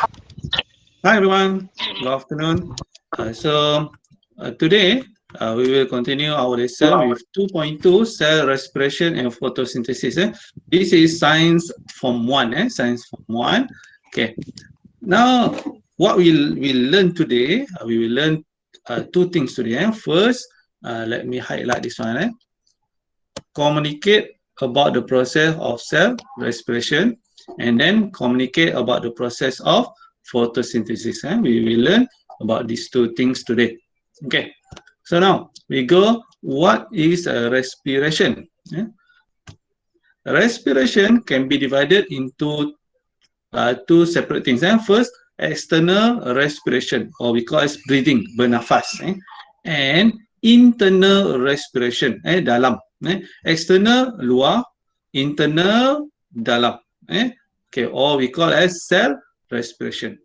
Hi everyone, good afternoon. Today we will continue our lesson with 2.2 cell respiration and photosynthesis. This is science form 1. Science form 1. Okay. Now, what we'll learn today, we will learn two things today. First, let me highlight this one. Communicate about the process of cell respiration, and then communicate about the process of photosynthesis. We will learn about these two things today. Okay, so now we go. What is respiration? Respiration can be divided into two separate things. First, external respiration, or we call it breathing, bernafas. And internal respiration, dalam. External, luar. Internal, dalam. Okay, or we call as cell respiration.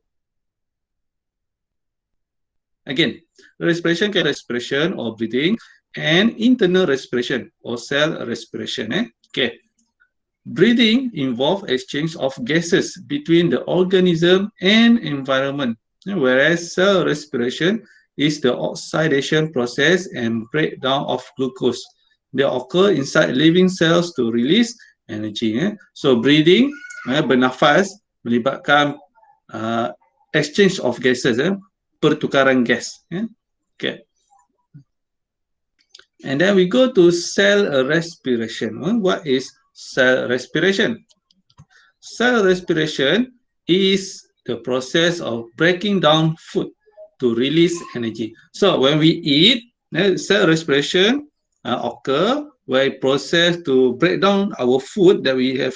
Again, respiration or breathing, and internal respiration or cell respiration. Okay. Breathing involves exchange of gases between the organism and environment, whereas cell respiration is the oxidation process and breakdown of glucose. They occur inside living cells to release energy. So breathing, bernafas, melibatkan exchange of gases, pertukaran gas. Okay. And then we go to cell respiration. What is cell respiration? Cell respiration is the process of breaking down food to release energy. So when we eat, cell respiration occur where it process to break down our food that we have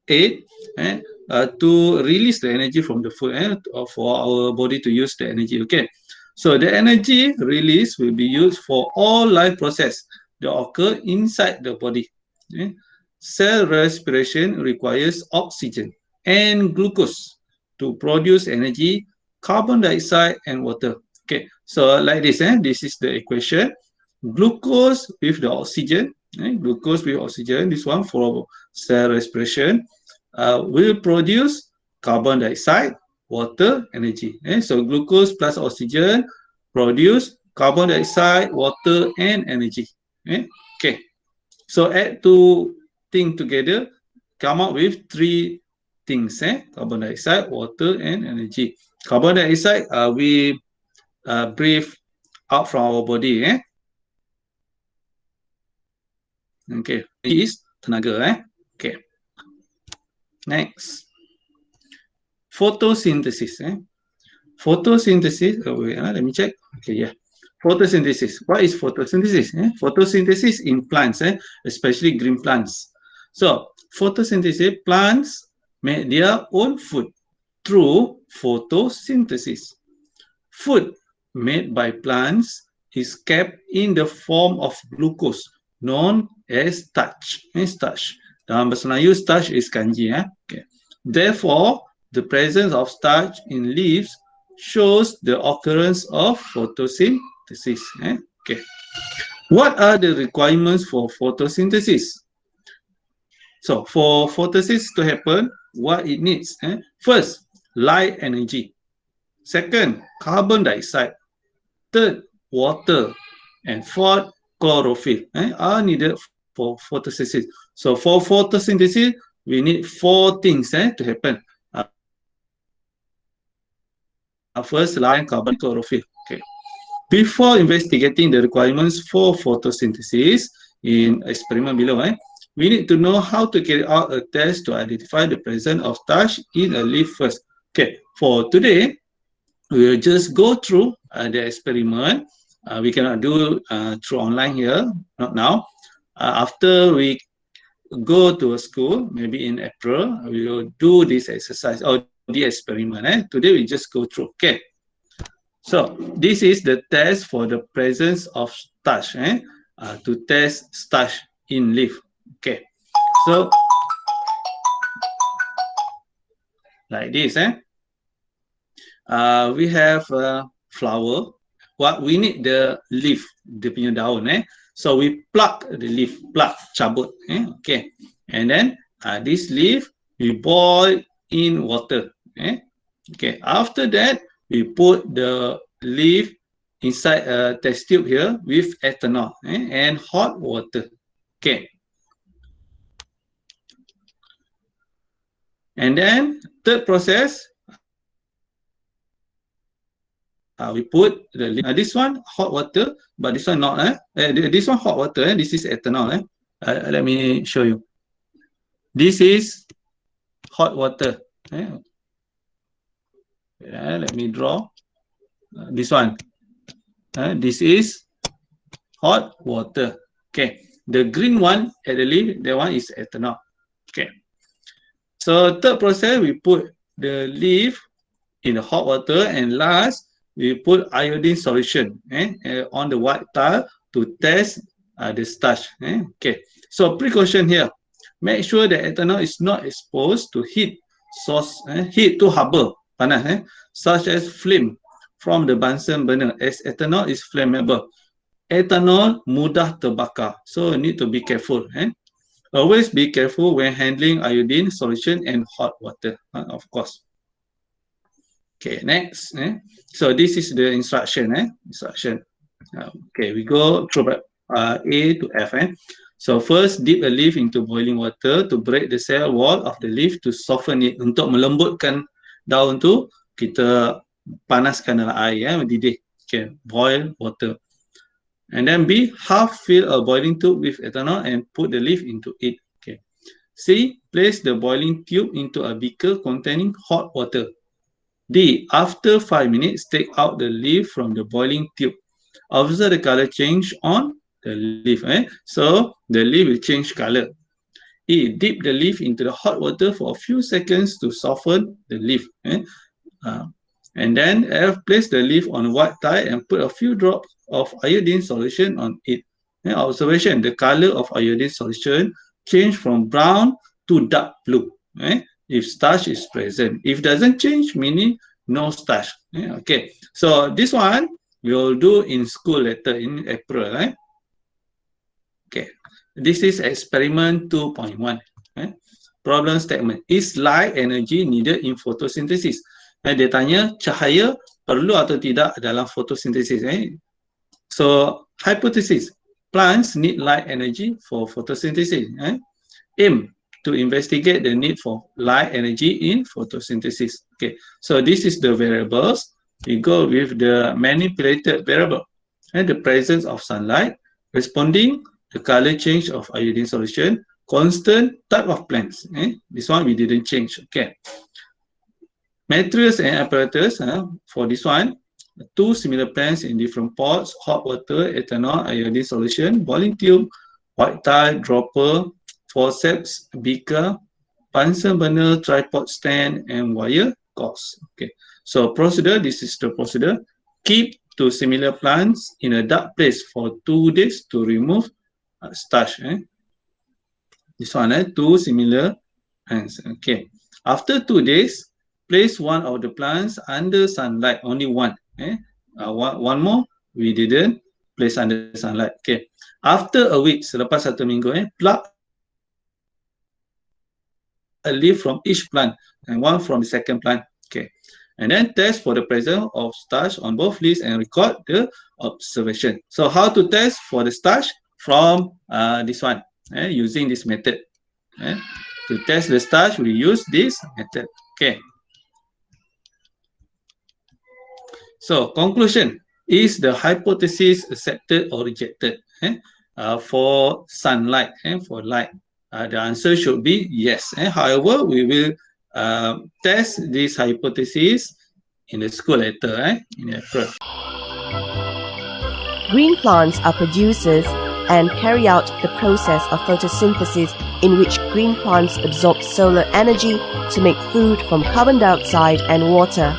ate to release the energy from the food for our body to use the energy. Okay. So the energy release will be used for all life process that occur inside the body. Cell respiration requires oxygen and glucose to produce energy, carbon dioxide and water. Okay, so like this, this is the equation. Glucose with the oxygen, glucose with oxygen, this one for cell respiration, will produce carbon dioxide, water, energy. So glucose plus oxygen produce carbon dioxide, water, and energy. Okay. So add two things together, come up with three things. Carbon dioxide, water, and energy. Carbon dioxide, we breathe out from our body. Okay. Is tenaga. Okay. Next. Photosynthesis. Photosynthesis, let me check. Okay, yeah. Photosynthesis. What is photosynthesis? Photosynthesis in plants, especially green plants. So, photosynthesis, plants make their own food through photosynthesis. Food made by plants is kept in the form of glucose, known as starch. Starch. Dalam bahasa Melayu, starch is kanji. Okay. Therefore, the presence of starch in leaves shows the occurrence of photosynthesis. Okay. What are the requirements for photosynthesis? So, for photosynthesis to happen, what it needs? First, light energy. Second, carbon dioxide. Third, water. And fourth, chlorophyll are needed for photosynthesis. So, for photosynthesis, we need four things to happen. First, light, carbon, chlorophyll. Okay. Before investigating the requirements for photosynthesis in experiment below, we need to know how to carry out a test to identify the presence of starch in a leaf first. Okay, for today, we will just go through the experiment. We cannot do through online here, not now. After we go to a school, maybe in April, we will do this exercise or the experiment. Today, we just go through. Okay. So, this is the test for the presence of starch, to test starch in leaf. Okay. So, like this, we have flower. What we need the leaf, dia punya daun. So we pluck the leaf, cabut. Okay, and then this leaf we boil in water. Okay, after that, we put the leaf inside a test tube here with ethanol and hot water. Okay. And then third process, we put the leaf. This one hot water, but this one not. This one hot water. This is ethanol. Let me show you. This is hot water. Let me draw this one. This is hot water. Okay, the green one at the leaf, that one is ethanol. Okay, so third process, we put the leaf in the hot water, and last we put iodine solution on the white tile to test the starch. Okay, so precaution here: make sure the ethanol is not exposed to heat source, heat to haba, panas, such as flame from the Bunsen burner, as ethanol is flammable. Ethanol mudah terbakar, so need to be careful. Always be careful when handling iodine solution and hot water, of course. Okay, next. So this is the instruction. Okay, we go through A to F. So first, dip a leaf into boiling water to break the cell wall of the leaf to soften it. Untuk melembutkan daun tu, kita panaskan dalam air, mendidih. Okay, boil water. And then B, half fill a boiling tube with ethanol and put the leaf into it. Okay. C, place the boiling tube into a beaker containing hot water. D, after 5 minutes, take out the leaf from the boiling tube. Observe the color change on the leaf. So the leaf will change color. E, dip the leaf into the hot water for a few seconds to soften the leaf. And then F, place the leaf on white tile and put a few drops of iodine solution on it. Observation, the color of iodine solution change from brown to dark blue. If starch is present. If doesn't change, meaning no starch. Okay, so this one we will do in school later in April. Okay, this is experiment 2.1. Problem statement. Is light energy needed in photosynthesis? Dia tanya cahaya perlu atau tidak dalam photosynthesis. So hypothesis, plants need light energy for photosynthesis. Aim, to investigate the need for light energy in photosynthesis. Okay, so this is the variables. We go with the manipulated variable and the presence of sunlight, responding, the color change of iodine solution, constant type of plants. This one we didn't change. Okay, materials and apparatus for this one, 2 similar plants in different pots, hot water, ethanol, iodine solution, boiling tube, white tile, dropper, forceps, beaker, Bunsen burner, tripod stand, and wire gauze. Okay, so procedure, this is the procedure. Keep 2 similar plants in a dark place for 2 days to remove starch. This one, 2 similar plants. Okay, after 2 days, place one of the plants under sunlight, only one. One more, we didn't place under sunlight. Okay, after a week, selepas 1 minggu, pluck a leaf from each plant and one from the second plant. Okay, and then test for the presence of starch on both leaves and record the observation. So how to test for the starch? From this one, using this method. To test the starch, we use this method. Okay. So conclusion, is the hypothesis accepted or rejected? For sunlight, for light. The answer should be yes. However, we will test this hypothesis in the school later, in April. Green plants are producers and carry out the process of photosynthesis, in which green plants absorb solar energy to make food from carbon dioxide and water.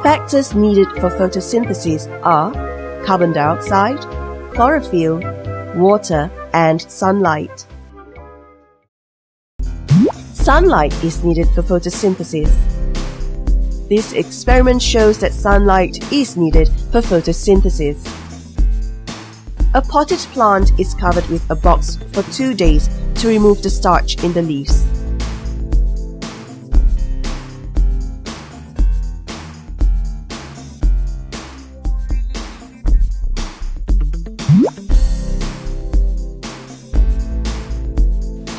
Factors needed for photosynthesis are carbon dioxide, chlorophyll, water, and sunlight. Sunlight is needed for photosynthesis. This experiment shows that sunlight is needed for photosynthesis. A potted plant is covered with a box for 2 days to remove the starch in the leaves.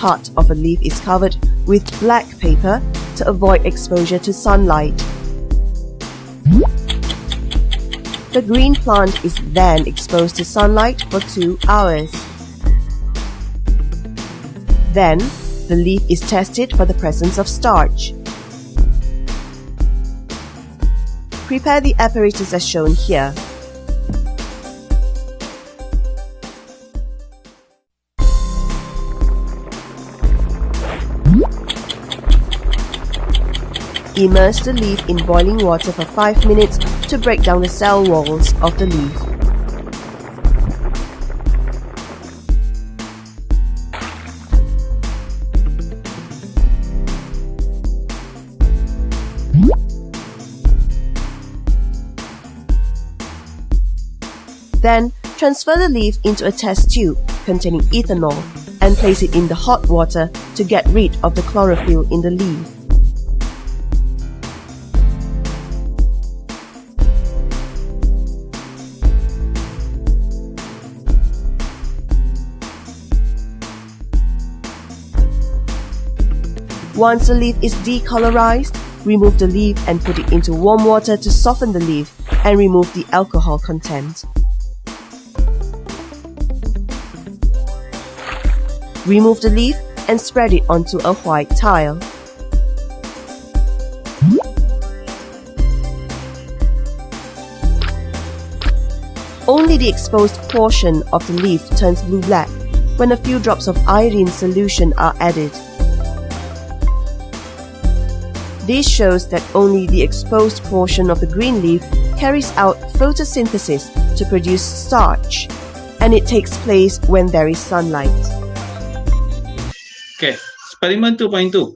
part of a leaf is covered with black paper to avoid exposure to sunlight. The green plant is then exposed to sunlight for 2 hours. Then, the leaf is tested for the presence of starch. Prepare the apparatus as shown here. Immerse the leaf in boiling water for 5 minutes to break down the cell walls of the leaf. Then, transfer the leaf into a test tube containing ethanol and place it in the hot water to get rid of the chlorophyll in the leaf. Once the leaf is decolorized, remove the leaf and put it into warm water to soften the leaf and remove the alcohol content. Remove the leaf and spread it onto a white tile. Only the exposed portion of the leaf turns blue-black when a few drops of iodine solution are added. This shows that only the exposed portion of the green leaf carries out photosynthesis to produce starch, and it takes place when there is sunlight. Okay, experiment 2.2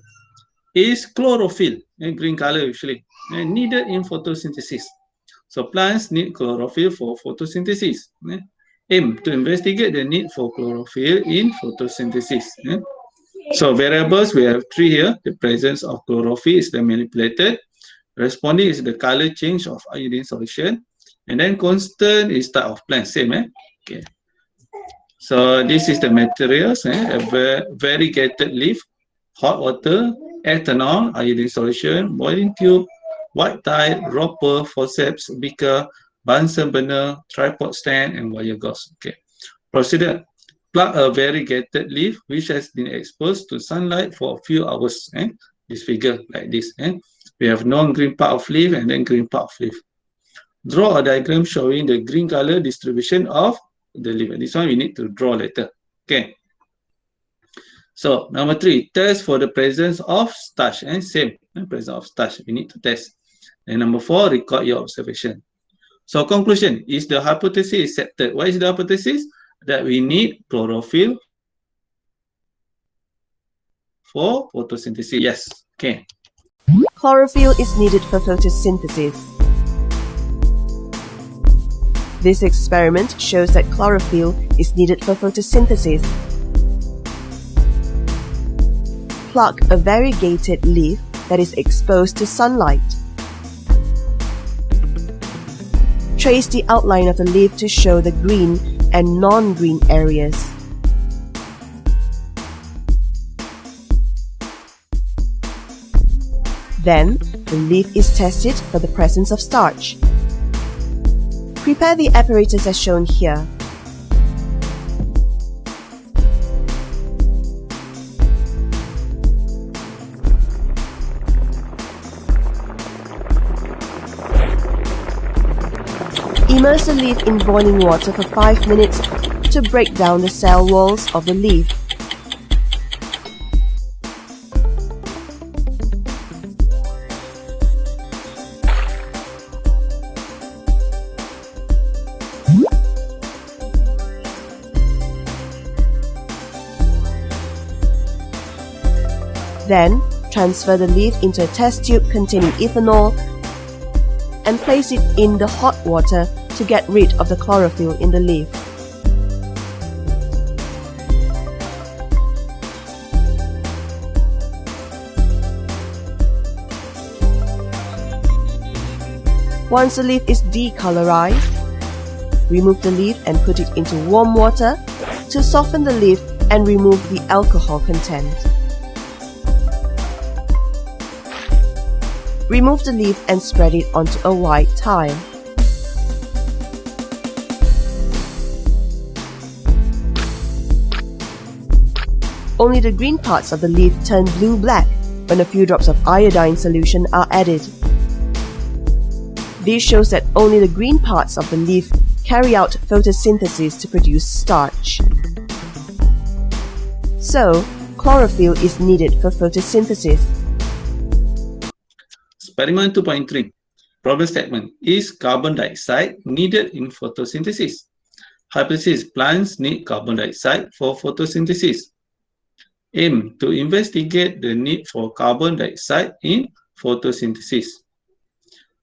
is chlorophyll, green color usually, needed in photosynthesis. So plants need chlorophyll for photosynthesis. Aim to investigate the need for chlorophyll in photosynthesis. So variables, we have 3 here. The presence of chlorophyll is the manipulated. Responding is the color change of iodine solution. And then constant is type of plant, same. Okay. So this is the materials, a variegated leaf, hot water, ethanol, iodine solution, boiling tube, white tile, dropper, forceps, beaker, Bunsen burner, tripod stand, and wire gauze. Okay. Procedure. Plug a variegated leaf which has been exposed to sunlight for a few hours. This figure like this. We have non-green part of leaf and then green part of leaf. Draw a diagram showing the green color distribution of the leaf. This one we need to draw later. Okay. So number 3, test for the presence of starch. Same, presence of starch. We need to test. And number 4, record your observation. So conclusion is the hypothesis accepted. What is the hypothesis? That we need chlorophyll for photosynthesis. Yes. Okay. Chlorophyll is needed for photosynthesis. This experiment shows that chlorophyll is needed for photosynthesis. Pluck a variegated leaf that is exposed to sunlight. Trace the outline of the leaf to show the green and non-green areas. Then, the leaf is tested for the presence of starch. Prepare the apparatus as shown here. Immerse the leaf in boiling water for 5 minutes to break down the cell walls of the leaf. Then, transfer the leaf into a test tube containing ethanol and place it in the hot water to get rid of the chlorophyll in the leaf. Once the leaf is decolorized, remove the leaf and put it into warm water to soften the leaf and remove the alcohol content. Remove the leaf and spread it onto a white tile. Only the green parts of the leaf turn blue-black when a few drops of iodine solution are added. This shows that only the green parts of the leaf carry out photosynthesis to produce starch. So, chlorophyll is needed for photosynthesis. Experiment 2.3. Problem statement. Is carbon dioxide needed in photosynthesis? Hypothesis. Plants need carbon dioxide for photosynthesis. Aim. To investigate the need for carbon dioxide in photosynthesis.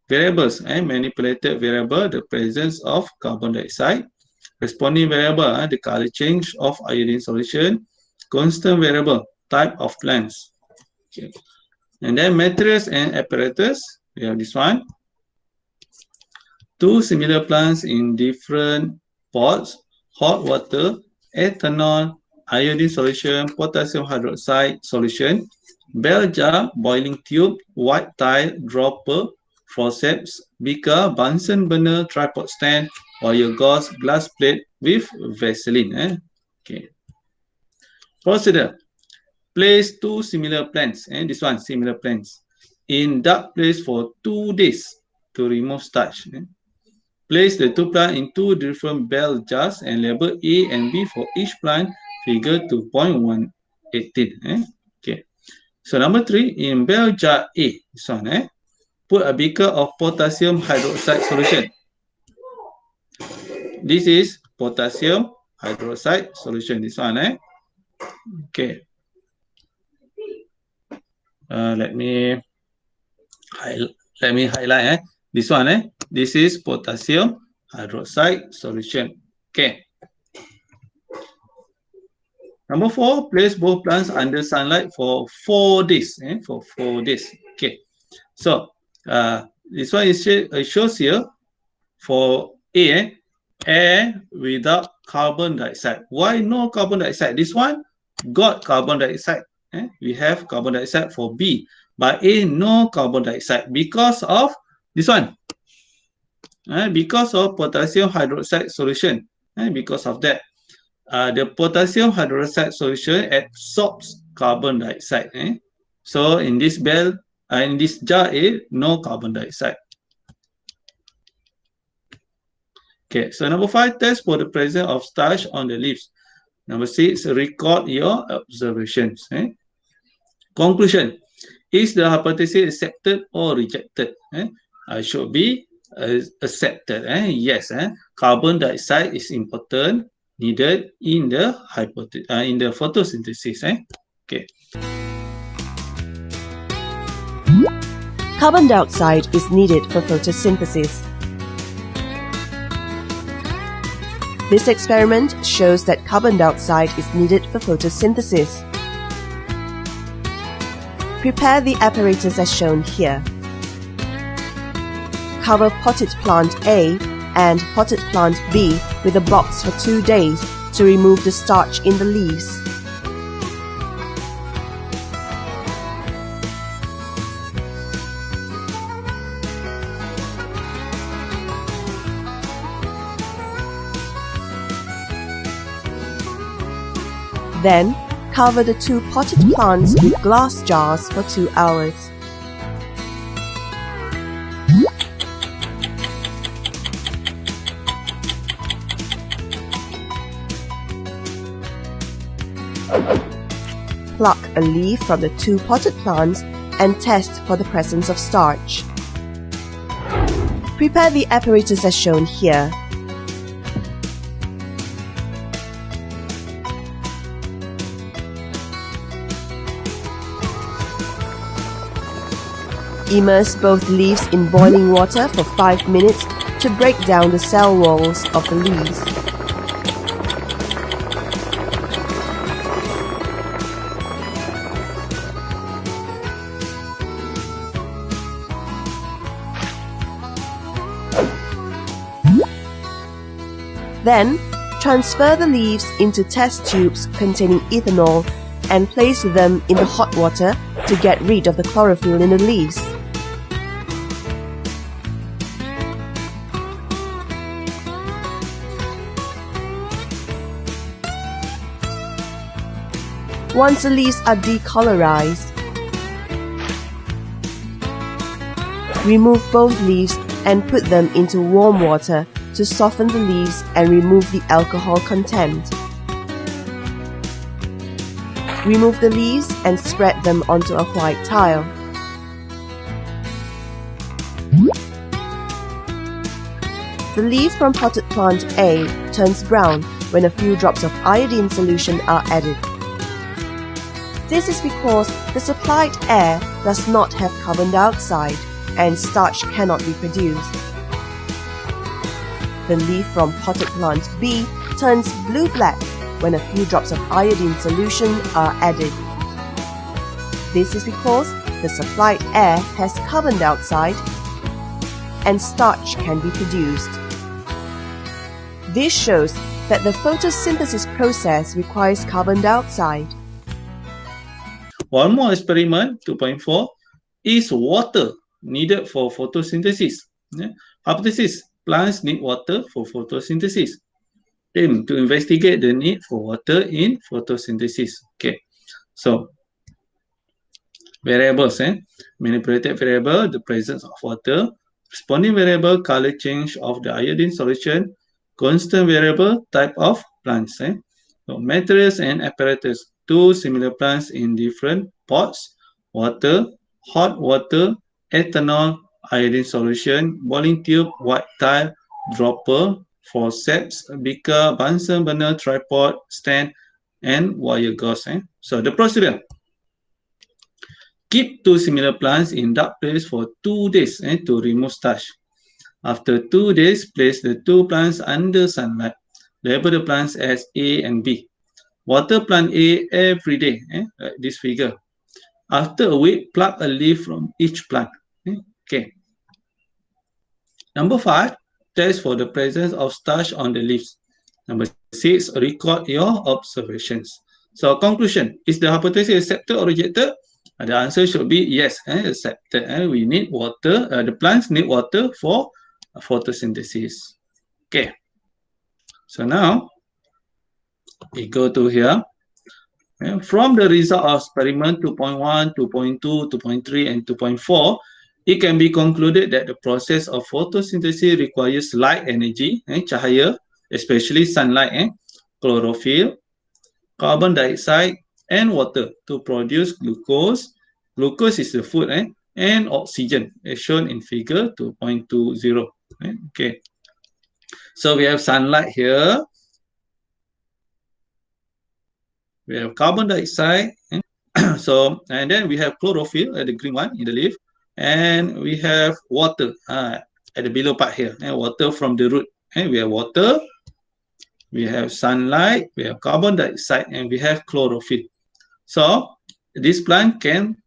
Variables. Manipulated variable, the presence of carbon dioxide. Responding variable, the color change of iodine solution. Constant variable, type of plants. Okay. And then materials and apparatus, we have this one. Two similar plants in different pots, hot water, ethanol, iodine solution, potassium hydroxide solution, bell jar, boiling tube, white tile, dropper, forceps, beaker, Bunsen burner, tripod stand, oil gauze, glass plate with Vaseline. Okay. Procedure. Place two similar plants, and this one similar plants, in dark place for 2 days to remove starch. Place the two plants in two different bell jars and label A and B for each plant, figure 2.118. Okay. So number 3, in bell jar A, this one, put a beaker of potassium hydroxide solution. This is potassium hydroxide solution, this one. Okay. Let me highlight this one. This is potassium hydroxide solution. Okay. Number 4, place both plants under sunlight for 4 days. For 4 days. Okay. So this one is shows here for A, air without carbon dioxide. Why no carbon dioxide? This one got carbon dioxide. We have carbon dioxide for B, but A no carbon dioxide because of this one. Because of potassium hydroxide solution. Because of that, the potassium hydroxide solution absorbs carbon dioxide. So in this in this jar A, no carbon dioxide. Okay, so number 5, test for the presence of starch on the leaves. Number 6, record your observations. Conclusion. Is the hypothesis accepted or rejected? Should be accepted. Yes, carbon dioxide is important, needed in the photosynthesis. Okay. Carbon dioxide is needed for photosynthesis. This experiment shows that carbon dioxide is needed for photosynthesis. Prepare the apparatus as shown here. Cover potted plant A and potted plant B with a box for 2 days to remove the starch in the leaves. Then, cover the 2 potted plants with glass jars for 2 hours. Pluck a leaf from the 2 potted plants and test for the presence of starch. Prepare the apparatus as shown here. Immerse both leaves in boiling water for 5 minutes to break down the cell walls of the leaves. Then, Transfer the leaves into test tubes containing ethanol and place them in the hot water to get rid of the chlorophyll in the leaves. Once the leaves are decolorized, remove both leaves and put them into warm water to soften the leaves and remove the alcohol content. Remove the leaves and spread them onto a white tile. The leaf from potted plant A turns brown when a few drops of iodine solution are added. This is because the supplied air does not have carbon dioxide and starch cannot be produced. The leaf from potted plant B turns blue-black when a few drops of iodine solution are added. This is because the supplied air has carbon dioxide and starch can be produced. This shows that the photosynthesis process requires carbon dioxide. One more experiment, 2.4, is water needed for photosynthesis. Hypothesis: plants need water for photosynthesis. Aim to investigate the need for water in photosynthesis. Okay, so variables, manipulated variable, the presence of water; responding variable, color change of the iodine solution; constant variable, type of plants. So materials and apparatus: two similar plants in different pots; water, hot water, ethanol, iodine solution, boiling tube, white tile, dropper, forceps, beaker, Bunsen burner, tripod, stand, and wire gauze. So the procedure: keep two similar plants in dark place for 2 days to remove starch. After 2 days, place the two plants under sunlight. Label the plants as A and B. Water plant A every day, like this figure. After a week, pluck a leaf from each plant. Okay. Number 5, test for the presence of starch on the leaves. Number 6, record your observations. So conclusion: is the hypothesis accepted or rejected? The answer should be yes, accepted. We need water. The plants need water for photosynthesis. Okay. So now we go to here. From the result of experiment 2.1, 2.2, 2.3, and 2.4, it can be concluded that the process of photosynthesis requires light energy, cahaya, especially sunlight, chlorophyll, carbon dioxide, and water to produce glucose. Glucose is the food, and oxygen, as shown in figure 2.20. Okay. So we have sunlight here. We have carbon dioxide. So, and then we have chlorophyll, the green one in the leaf. And we have water at the below part here. Water from the root. We have water. We have sunlight. We have carbon dioxide. And we have chlorophyll. So, this plant can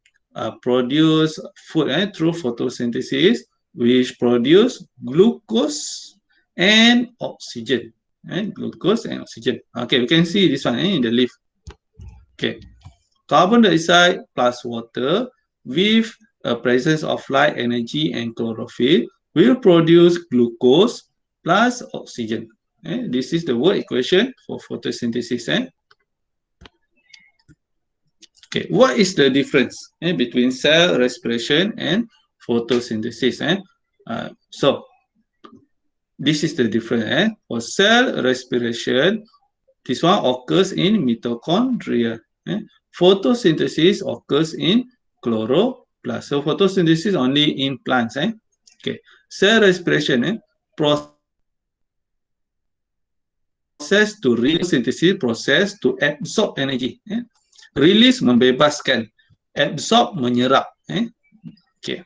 produce food through photosynthesis, which produce glucose and oxygen. Glucose and oxygen. Okay, we can see this one in the leaf. Okay, carbon dioxide plus water with a presence of light energy and chlorophyll will produce glucose plus oxygen. This is the word equation for photosynthesis. Okay, what is the difference between cell respiration and photosynthesis? So, this is the difference. For cell respiration, this one occurs in mitochondria. Photosynthesis occurs in chloroplast. So photosynthesis only in plants. Okay. Cell respiration, process to release, synthesis process to absorb energy. Release membebaskan, absorb menyerap. Okay.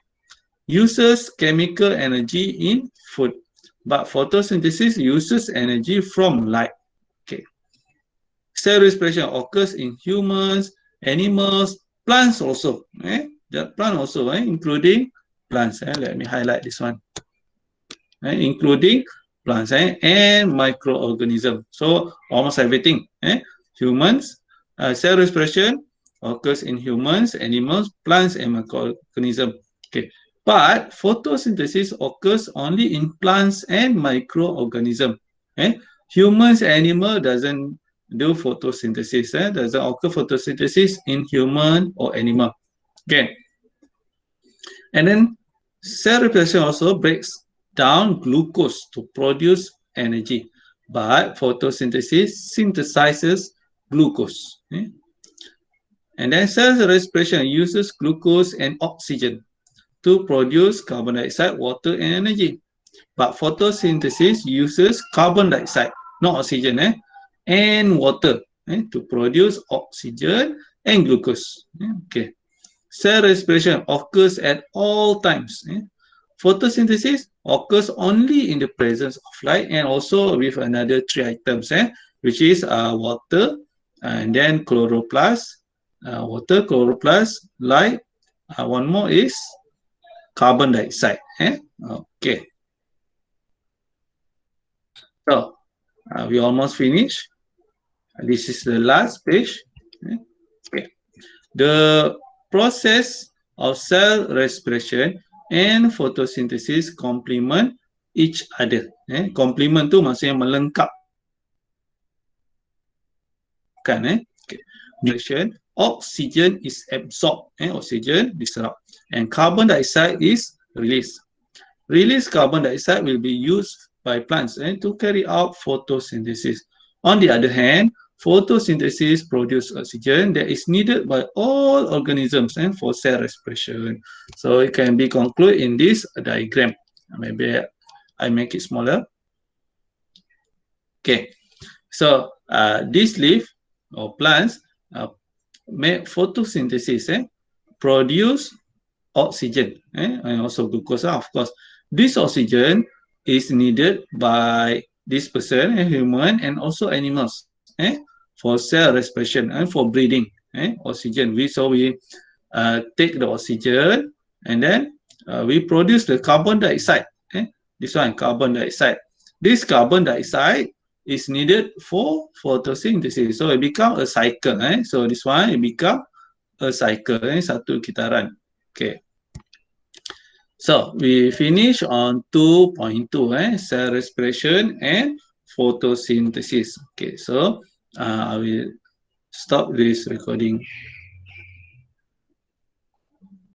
Uses chemical energy in food, but photosynthesis uses energy from light. Okay. Cell respiration occurs in humans, animals, plants also. Plant also, including plants. Let me highlight this one. Including plants, and microorganisms. So almost everything. Humans, cell respiration occurs in humans, animals, plants, and microorganisms. Okay, but photosynthesis occurs only in plants and microorganisms. Humans, animal doesn't do photosynthesis. Doesn't occur photosynthesis in human or animal. Okay, and then cell respiration also breaks down glucose to produce energy, but photosynthesis synthesizes glucose. And then cell respiration uses glucose and oxygen to produce carbon dioxide, water, and energy. But photosynthesis uses carbon dioxide, not oxygen, and water to produce oxygen and glucose. Okay. Cell respiration occurs at all times. Photosynthesis occurs only in the presence of light and also with another three items, which is water, and then chloroplast, water, chloroplast, light. One more is carbon dioxide. Okay. So we almost finished. This is the last page. Okay. The process of cell respiration and photosynthesis complement each other. Complement tu maksudnya melengkapkan. Okay. Oxygen is absorbed, oxygen diserap, and carbon dioxide is released. Released carbon dioxide will be used by plants to carry out photosynthesis. On the other hand, photosynthesis produces oxygen that is needed by all organisms and for cell respiration. So it can be concluded in this diagram. Maybe I make it smaller. Okay, so this leaf or plants make photosynthesis, produce oxygen and also glucose, of course. This oxygen is needed by this person, human, and also animals, for cell respiration and for breathing. Oxygen. We take the oxygen and then we produce the carbon dioxide. This one, carbon dioxide. This carbon dioxide is needed for photosynthesis. So it becomes a cycle. So this one, it becomes a cycle. Satu kitaran. Okay. So we finish on 2.2, cell respiration and photosynthesis. Okay, so I will stop this recording.